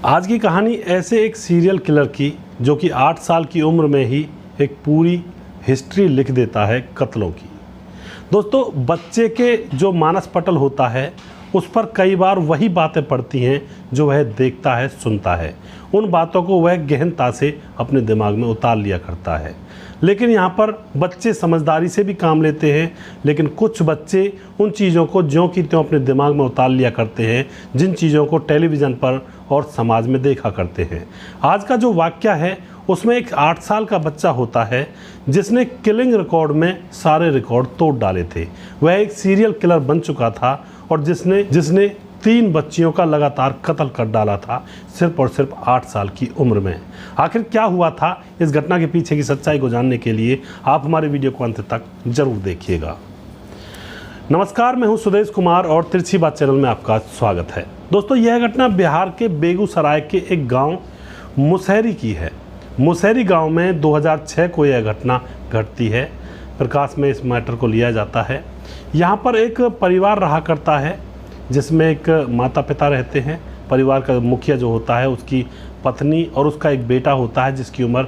आज की कहानी ऐसे एक सीरियल किलर की जो कि 8 साल की उम्र में ही एक पूरी हिस्ट्री लिख देता है कत्लों की। दोस्तों, बच्चे के जो मानस पटल होता है उस पर कई बार वही बातें पड़ती हैं जो वह देखता है, सुनता है। उन बातों को वह गहनता से अपने दिमाग में उतार लिया करता है। लेकिन यहाँ पर बच्चे समझदारी से भी काम लेते हैं, लेकिन कुछ बच्चे उन चीज़ों को ज्यों की त्यों अपने दिमाग में उतार लिया करते हैं जिन चीज़ों को टेलीविज़न पर और समाज में देखा करते हैं। आज का जो वाक़या है उसमें एक 8 साल का बच्चा होता है जिसने किलिंग रिकॉर्ड में सारे रिकॉर्ड तोड़ डाले थे। वह एक सीरियल किलर बन चुका था और जिसने 3 बच्चियों का लगातार कत्ल कर डाला था सिर्फ और सिर्फ 8 साल की उम्र में। आखिर क्या हुआ था, इस घटना के पीछे की सच्चाई को जानने के लिए आप हमारे वीडियो को अंत तक जरूर देखिएगा। नमस्कार, मैं हूं सुदेश कुमार और तिरछी बात चैनल में आपका स्वागत है। दोस्तों, यह घटना बिहार के बेगूसराय के एक गांव मुसहरी की है। मुसहरी गांव में 2006 को यह घटना घटती है। प्रकाश में इस मैटर को लिया जाता है। यहाँ पर एक परिवार रहा करता है जिसमें एक माता पिता रहते हैं। परिवार का मुखिया जो होता है उसकी पत्नी और उसका एक बेटा होता है जिसकी उम्र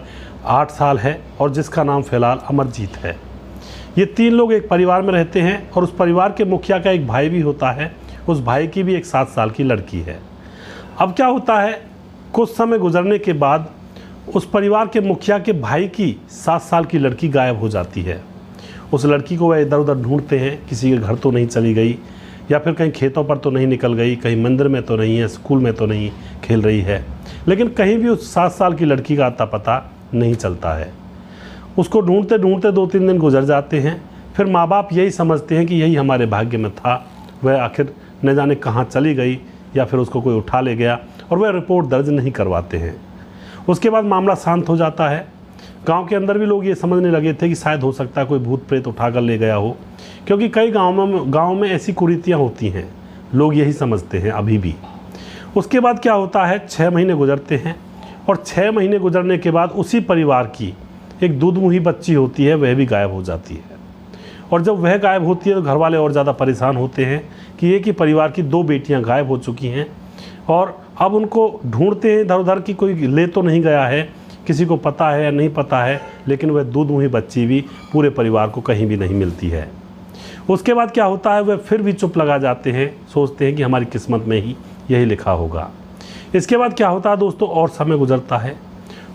8 साल है और जिसका नाम फ़िलहाल अमरजीत है। ये 3 लोग एक परिवार में रहते हैं और उस परिवार के मुखिया का एक भाई भी होता है। उस भाई की भी एक 7 साल की लड़की है। अब क्या होता है, कुछ समय गुजरने के बाद उस परिवार के मुखिया के भाई की 7 साल की लड़की गायब हो जाती है। उस लड़की को वह इधर उधर ढूंढते हैं, किसी के घर तो नहीं चली गई या फिर कहीं खेतों पर तो नहीं निकल गई, कहीं मंदिर में तो नहीं है, स्कूल में तो नहीं खेल रही है, लेकिन कहीं भी उस 7 साल की लड़की का अता पता नहीं चलता है। उसको ढूंढते ढूंढते 2-3 दिन गुजर जाते हैं। फिर माँ बाप यही समझते हैं कि यही हमारे भाग्य में था, वह आखिर न जाने कहाँ चली गई या फिर उसको कोई उठा ले गया, और वह रिपोर्ट दर्ज नहीं करवाते हैं। उसके बाद मामला शांत हो जाता है। गांव के अंदर भी लोग ये समझने लगे थे कि शायद हो सकता है कोई भूत प्रेत उठा कर ले गया हो, क्योंकि कई गाँव में ऐसी कुरीतियाँ होती हैं। लोग यही समझते हैं अभी भी। उसके बाद क्या होता है, 6 महीने गुजरते हैं और 6 महीने गुजरने के बाद उसी परिवार की एक दूधमुही बच्ची होती है, वह भी गायब हो जाती है। और जब वह गायब होती है तो घर वाले और ज़्यादा परेशान होते हैं कि एक ही परिवार की 2 बेटियाँ गायब हो चुकी हैं और अब उनको ढूंढते हैं इधर उधर कि कोई ले तो नहीं गया है, किसी को पता है या नहीं पता है, लेकिन वह दूधमुही बच्ची भी पूरे परिवार को कहीं भी नहीं मिलती है। उसके बाद क्या होता है, वह फिर भी चुप लगा जाते हैं, सोचते हैं कि हमारी किस्मत में ही यही लिखा होगा। इसके बाद क्या होता है दोस्तों, और समय गुजरता है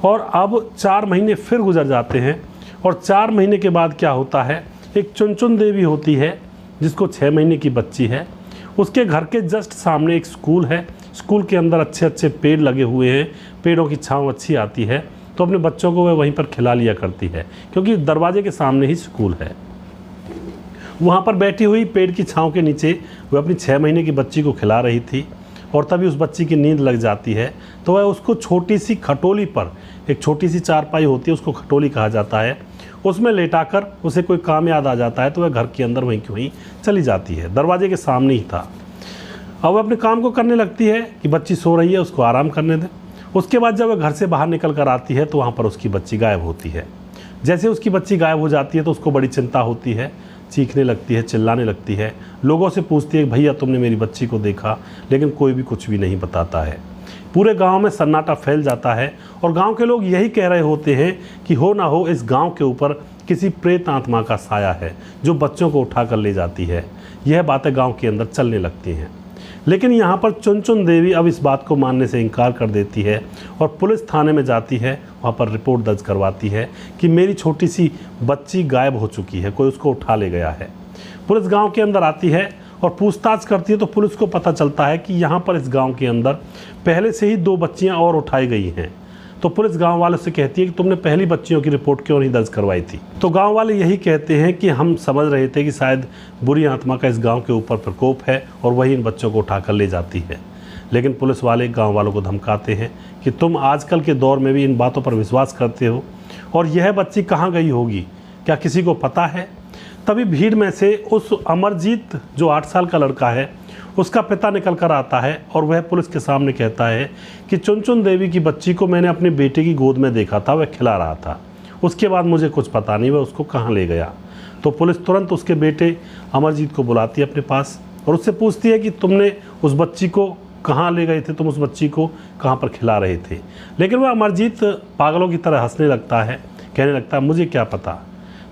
और अब 4 महीने फिर गुजर जाते हैं। और 4 महीने के बाद क्या होता है, एक चुनचुन देवी होती है जिसको 6 महीने की बच्ची है। उसके घर के जस्ट सामने एक स्कूल है। स्कूल के अंदर अच्छे अच्छे पेड़ लगे हुए हैं, पेड़ों की छाँव अच्छी आती है, तो अपने बच्चों को वह वहीं पर खिला लिया करती है, क्योंकि दरवाजे के सामने ही स्कूल है। वहाँ पर बैठी हुई पेड़ की छाँव के नीचे वह अपनी 6 महीने की बच्ची को खिला रही थी और तभी उस बच्ची की नींद लग जाती है। तो वह उसको छोटी सी खटोली पर, एक छोटी सी चारपाई होती है, उसको खटोली कहा जाता है, उसमें लेटाकर उसे कोई काम याद आ जाता है तो वह घर के अंदर वहीं की वहीं चली जाती है। दरवाजे के सामने ही था। अब वह अपने काम को करने लगती है कि बच्ची सो रही है, उसको आराम करने दें। उसके बाद जब वह घर से बाहर निकल कर आती है तो वहाँ पर उसकी बच्ची गायब होती है। जैसे उसकी बच्ची गायब हो जाती है तो उसको बड़ी चिंता होती है, चीखने लगती है, चिल्लाने लगती है, लोगों से पूछती है भैया तुमने मेरी बच्ची को देखा, लेकिन कोई भी कुछ भी नहीं बताता है। पूरे गांव में सन्नाटा फैल जाता है और गांव के लोग यही कह रहे होते हैं कि हो ना हो इस गांव के ऊपर किसी प्रेत आत्मा का साया है जो बच्चों को उठा कर ले जाती है। यह बातें गाँव के अंदर चलने लगती हैं। लेकिन यहाँ पर चुनचुन देवी अब इस बात को मानने से इनकार कर देती है और पुलिस थाने में जाती है। वहाँ पर रिपोर्ट दर्ज करवाती है कि मेरी छोटी सी बच्ची गायब हो चुकी है, कोई उसको उठा ले गया है। पुलिस गांव के अंदर आती है और पूछताछ करती है तो पुलिस को पता चलता है कि यहाँ पर इस गांव के अंदर पहले से ही 2 बच्चियाँ और उठाई गई हैं। तो पुलिस गांव वालों से कहती है कि तुमने पहली बच्चियों की रिपोर्ट क्यों नहीं दर्ज करवाई थी। तो गांव वाले यही कहते हैं कि हम समझ रहे थे कि शायद बुरी आत्मा का इस गांव के ऊपर प्रकोप है और वही इन बच्चों को उठाकर ले जाती है। लेकिन पुलिस वाले गांव वालों को धमकाते हैं कि तुम आजकल के दौर में भी इन बातों पर विश्वास करते हो और यह बच्ची कहाँ गई होगी, क्या किसी को पता है। तभी भीड़ में से उस अमरजीत जो 8 साल का लड़का है उसका पिता निकल कर आता है और वह पुलिस के सामने कहता है कि चुनचुन देवी की बच्ची को मैंने अपने बेटे की गोद में देखा था, वह खिला रहा था, उसके बाद मुझे कुछ पता नहीं वह उसको कहाँ ले गया। तो पुलिस तुरंत उसके बेटे अमरजीत को बुलाती है अपने पास और उससे पूछती है कि तुमने उस बच्ची को कहाँ ले गए थे तुम उस बच्ची को, कहाँ पर खिला रहे थे। लेकिन वह अमरजीत पागलों की तरह हंसने लगता है, कहने लगता है मुझे क्या पता।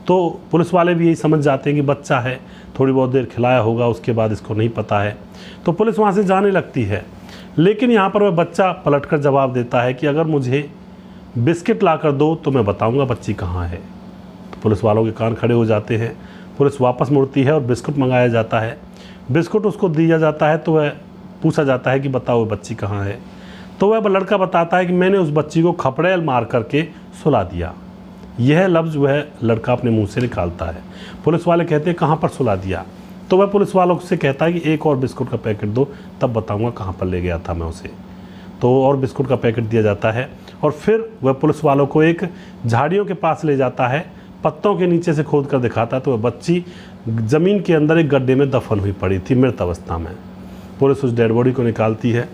तो पुलिस वाले भी यही समझ जाते हैं कि बच्चा है, थोड़ी बहुत देर खिलाया होगा, उसके बाद इसको नहीं पता है। तो पुलिस वहाँ से जाने लगती है। लेकिन यहाँ पर वह बच्चा पलटकर जवाब देता है कि अगर मुझे बिस्किट ला कर दो तो मैं बताऊँगा बच्ची कहाँ है। तो पुलिस वालों के कान खड़े हो जाते हैं। पुलिस वापस मुड़ती है और बिस्कुट मंगाया जाता है। बिस्कुट उसको दिया जाता है तो वह पूछा जाता है कि बताओ बच्ची कहाँ है। तो वह लड़का बताता है कि मैंने उस बच्ची को खपड़ेल मार करके सुला दिया। यह लफ्ज़ वह लड़का अपने मुंह से निकालता है। पुलिस वाले कहते हैं कहाँ पर सुला दिया। तो वह पुलिस वालों से कहता है कि एक और बिस्कुट का पैकेट दो, तब बताऊँगा कहाँ पर ले गया था मैं उसे। तो और बिस्कुट का पैकेट दिया जाता है और फिर वह पुलिस वालों को एक झाड़ियों के पास ले जाता है। पत्तों के नीचे से खोद कर दिखाता है तो वह बच्ची ज़मीन के अंदर एक गड्ढे में दफन हुई पड़ी थी मृत अवस्था में। पुलिस उस डेड बॉडी को निकालती है।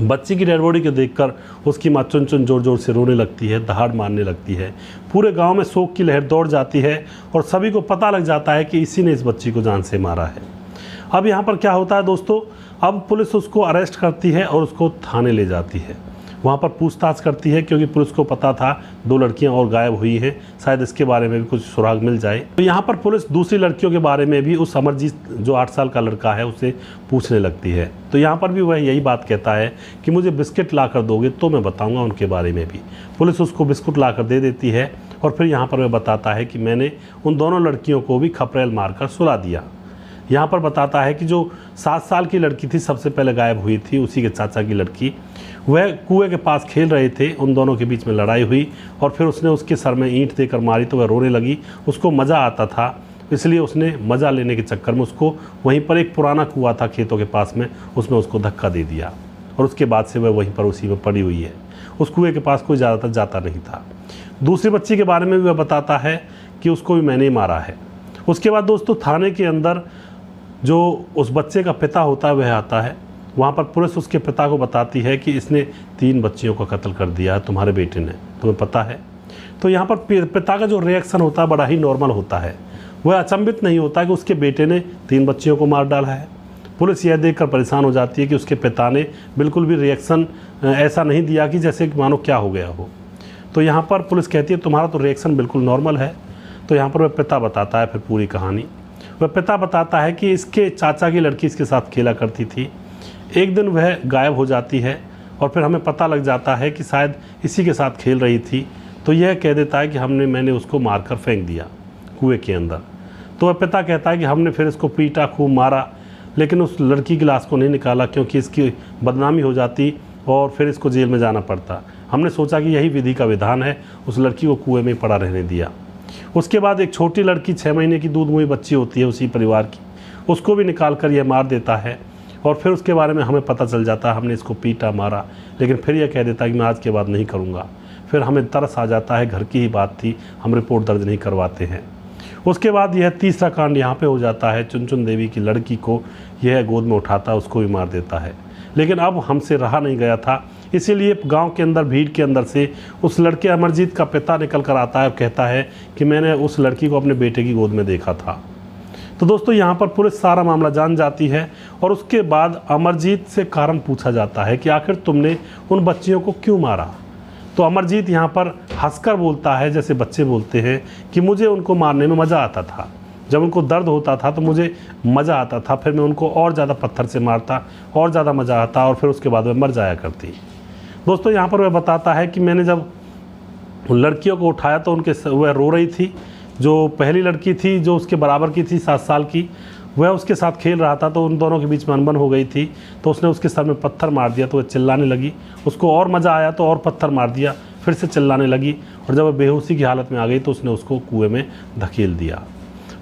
बच्ची की डेड बॉडी को देखकर उसकी माँ चुन चुन जोर जोर से रोने लगती है, दहाड़ मारने लगती है। पूरे गांव में शोक की लहर दौड़ जाती है और सभी को पता लग जाता है कि इसी ने इस बच्ची को जान से मारा है। अब यहाँ पर क्या होता है दोस्तों, अब पुलिस उसको अरेस्ट करती है और उसको थाने ले जाती है। वहाँ पर पूछताछ करती है क्योंकि पुलिस को पता था 2 लड़कियाँ और गायब हुई हैं, शायद इसके बारे में भी कुछ सुराग मिल जाए। तो यहाँ पर पुलिस दूसरी लड़कियों के बारे में भी उस अमरजीत जो 8 साल का लड़का है उससे पूछने लगती है। तो यहाँ पर भी वह यही बात कहता है कि मुझे बिस्किट ला कर दोगे तो मैं बताऊँगा उनके बारे में भी। पुलिस उसको बिस्कुट ला कर दे देती है और फिर यहाँ पर वह बताता है कि मैंने उन दोनों लड़कियों को भी खपरेल मारकर सुला दिया। यहाँ पर बताता है कि जो 7 साल की लड़की थी सबसे पहले गायब हुई थी, उसी के चाचा की लड़की, वह कुएं के पास खेल रहे थे, उन दोनों के बीच में लड़ाई हुई और फिर उसने उसके सर में ईंट देकर मारी तो वह रोने लगी। उसको मज़ा आता था, इसलिए उसने मज़ा लेने के चक्कर में उसको वहीं पर एक पुराना कुआं था खेतों के पास में, उसमें उसको धक्का दे दिया और उसके बाद से वह वहीं पर उसी में पड़ी हुई है। उस कुएँ के पास कोई ज़्यादातर जाता नहीं था। दूसरी बच्ची के बारे में भी वह बताता है कि उसको भी मैंने ही मारा है। उसके बाद दोस्तों थाने के अंदर जो उस बच्चे का पिता होता है वह आता है। वहाँ पर पुलिस उसके पिता को बताती है कि इसने 3 बच्चियों का कत्ल कर दिया है, तुम्हारे बेटे ने, तुम्हें पता है। तो यहाँ पर पिता का जो रिएक्शन होता है बड़ा ही नॉर्मल होता है। वह अचंभित नहीं होता कि उसके बेटे ने 3 बच्चियों को मार डाला है। पुलिस यह देखकर परेशान हो जाती है कि उसके पिता ने बिल्कुल भी रिएक्शन ऐसा नहीं दिया कि जैसे कि मानो क्या हो गया हो। तो यहाँ पर पुलिस कहती है तुम्हारा तो रिएक्शन बिल्कुल नॉर्मल है। तो यहाँ पर वह पिता बताता है फिर पूरी कहानी। वह पिता बताता है कि इसके चाचा की लड़की इसके साथ खेला करती थी, एक दिन वह गायब हो जाती है और फिर हमें पता लग जाता है कि शायद इसी के साथ खेल रही थी। तो यह कह देता है कि मैंने उसको मारकर फेंक दिया कुएं के अंदर। तो वह पिता कहता है कि हमने फिर इसको पीटा, खूब मारा, लेकिन उस लड़की की लाश को नहीं निकाला क्योंकि इसकी बदनामी हो जाती और फिर इसको जेल में जाना पड़ता। हमने सोचा कि यही विधि का विधान है, उस लड़की को कुएं में पड़ा रहने दिया। उसके बाद एक छोटी लड़की 6 महीने की दूध मुही बच्ची होती है उसी परिवार की, उसको भी निकाल कर यह मार देता है और फिर उसके बारे में हमें पता चल जाता है हमने इसको पीटा मारा, लेकिन फिर यह कह देता है कि मैं आज के बाद नहीं करूँगा। फिर हमें तरस आ जाता है, घर की ही बात थी, हम रिपोर्ट दर्ज नहीं करवाते हैं। उसके बाद यह तीसरा कांड यहाँ पे हो जाता है। चुनचुन देवी की लड़की को यह गोद में उठाता, उसको भी मार देता है। लेकिन अब हमसे रहा नहीं गया था, इसीलिए गांव के अंदर भीड़ के अंदर से उस लड़के अमरजीत का पिता निकल कर आता है और कहता है कि मैंने उस लड़की को अपने बेटे की गोद में देखा था। तो दोस्तों यहाँ पर पुलिस सारा मामला जान जाती है और उसके बाद अमरजीत से कारण पूछा जाता है कि आखिर तुमने उन बच्चियों को क्यों मारा। तो अमरजीत यहाँ पर हंसकर बोलता है, जैसे बच्चे बोलते हैं, कि मुझे उनको मारने में मज़ा आता था, जब उनको दर्द होता था तो मुझे मज़ा आता था, फिर मैं उनको और ज़्यादा पत्थर से मारता, और ज़्यादा मज़ा आता और फिर उसके बाद वह मर जाया करती। दोस्तों यहाँ पर वह बताता है कि मैंने जब लड़कियों को उठाया तो वह रो रही थी। जो पहली लड़की थी जो उसके बराबर की थी 7 साल की, वह उसके साथ खेल रहा था तो उन दोनों के बीच में अनबन हो गई थी। तो उसने उसके सर में पत्थर मार दिया तो वह चिल्लाने लगी, उसको और मज़ा आया तो और पत्थर मार दिया, फिर से चिल्लाने लगी और जब वह बेहोशी की हालत में आ गई तो उसने उसको कुएं में धकेल दिया।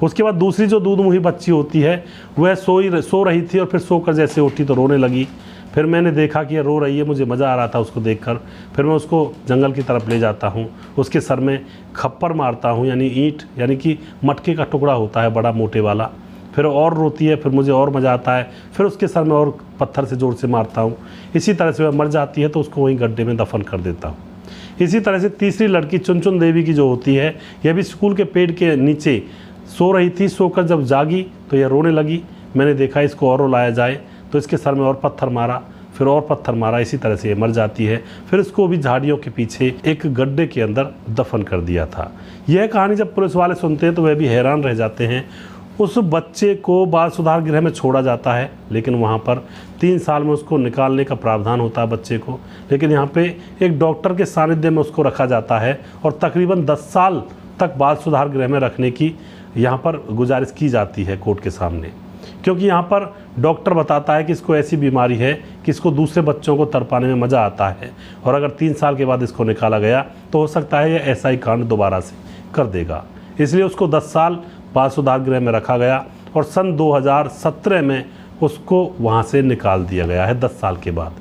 उसके बाद दूसरी जो दूध मुही बच्ची होती है वह सो रही थी और फिर सोकर जैसे उठी तो रोने लगी। फिर मैंने देखा कि यह रो रही है, मुझे मज़ा आ रहा था उसको देखकर। फिर मैं उसको जंगल की तरफ ले जाता हूँ, उसके सर में खप्पर मारता हूँ, यानी ईंट, यानी कि मटके का टुकड़ा होता है बड़ा मोटे वाला। फिर और रोती है, फिर मुझे और मज़ा आता है, फिर उसके सर में और पत्थर से जोर से मारता हूँ। इसी तरह से वह मर जाती है तो उसको वहीं गड्ढे में दफन कर देता हूँ। इसी तरह से तीसरी लड़की चुनचुन देवी की जो होती है, यह भी स्कूल के पेड़ के नीचे सो रही थी। सोकर जब जागी तो यह रोने लगी। मैंने देखा इसको और रुलाया जाए तो इसके सर में और पत्थर मारा, फिर और पत्थर मारा, इसी तरह से ये मर जाती है। फिर इसको भी झाड़ियों के पीछे एक गड्ढे के अंदर दफन कर दिया था। यह कहानी जब पुलिस वाले सुनते हैं तो वह भी हैरान रह जाते हैं। उस बच्चे को बाल सुधार गृह में छोड़ा जाता है, लेकिन वहाँ पर 3 साल में उसको निकालने का प्रावधान होता है बच्चे को। लेकिन यहाँ पे एक डॉक्टर के सानिध्य में उसको रखा जाता है और तकरीबन 10 साल तक बाल सुधार गृह में रखने की यहाँ पर गुजारिश की जाती है कोर्ट के सामने, क्योंकि यहाँ पर डॉक्टर बताता है कि इसको ऐसी बीमारी है कि इसको दूसरे बच्चों को तड़पाने में मज़ा आता है, और अगर 3 साल के बाद इसको निकाला गया तो हो सकता है ये ऐसा ही कांड दोबारा से कर देगा। इसलिए उसको 10 साल बाल सुधार गृह में रखा गया और सन 2017 में उसको वहाँ से निकाल दिया गया है 10 साल के बाद।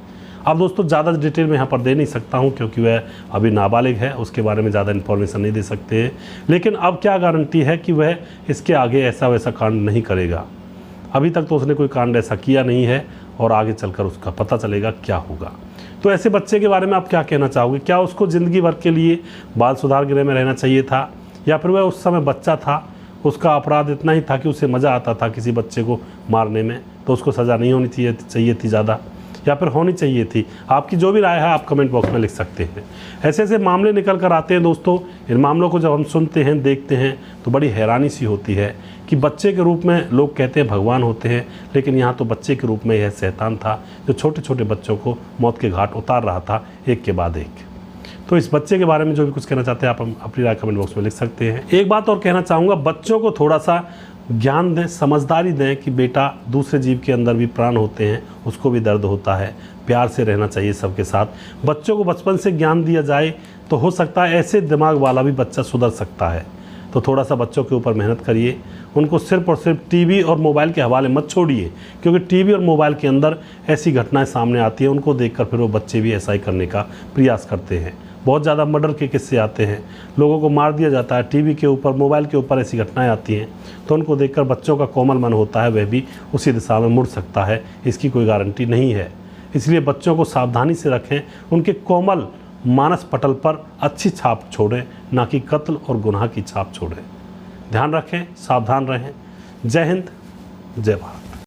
अब दोस्तों ज़्यादा डिटेल में यहाँ पर दे नहीं सकता हूँ, क्योंकि वह अभी नाबालिग है, उसके बारे में ज़्यादा इन्फॉर्मेशन नहीं दे सकते हैं। लेकिन अब क्या गारंटी है कि वह इसके आगे ऐसा वैसा कांड नहीं करेगा। अभी तक तो उसने कोई कांड ऐसा किया नहीं है, और आगे चलकर उसका पता चलेगा क्या होगा। तो ऐसे बच्चे के बारे में आप क्या कहना चाहोगे? क्या उसको ज़िंदगी भर के लिए बाल सुधार गृह में रहना चाहिए था, या फिर वह उस समय बच्चा था, उसका अपराध इतना ही था कि उसे मज़ा आता था किसी बच्चे को मारने में, तो उसको सज़ा नहीं होनी चाहिए थी ज़्यादा, या फिर होनी चाहिए थी? आपकी जो भी राय है आप कमेंट बॉक्स में लिख सकते हैं। ऐसे ऐसे मामले निकल कर आते हैं दोस्तों। इन मामलों को जब हम सुनते हैं, देखते हैं, तो बड़ी हैरानी सी होती है कि बच्चे के रूप में लोग कहते हैं भगवान होते हैं, लेकिन यहाँ तो बच्चे के रूप में यह शैतान था जो छोटे छोटे बच्चों को मौत के घाट उतार रहा था एक के बाद एक। तो इस बच्चे के बारे में जो भी कुछ कहना चाहते हैं आप अपनी राय कमेंट बॉक्स में लिख सकते हैं। एक बात और कहना चाहूँगा, बच्चों को थोड़ा सा ज्ञान दें, समझदारी दें कि बेटा दूसरे जीव के अंदर भी प्राण होते हैं, उसको भी दर्द होता है, प्यार से रहना चाहिए सबके साथ। बच्चों को बचपन से ज्ञान दिया जाए तो हो सकता है ऐसे दिमाग वाला भी बच्चा सुधर सकता है। तो थोड़ा सा बच्चों के ऊपर मेहनत करिए, उनको सिर्फ और सिर्फ टीवी और मोबाइल के हवाले मत छोड़िए, क्योंकि टीवी और मोबाइल के अंदर ऐसी घटनाएं सामने आती हैं, उनको देखकर फिर वो बच्चे भी ऐसा ही करने का प्रयास करते हैं। बहुत ज़्यादा मर्डर के किस्से आते हैं, लोगों को मार दिया जाता है, टीवी के ऊपर, मोबाइल के ऊपर ऐसी घटनाएं आती हैं, तो उनको देखकर बच्चों का कोमल मन होता है, वह भी उसी दिशा में मुड़ सकता है, इसकी कोई गारंटी नहीं है। इसलिए बच्चों को सावधानी से रखें, उनके कोमल मानस पटल पर अच्छी छाप छोड़ें, ना कि कत्ल और गुनाह की छाप छोड़ें। ध्यान रखें, सावधान रहें। जय हिंद, जय भारत।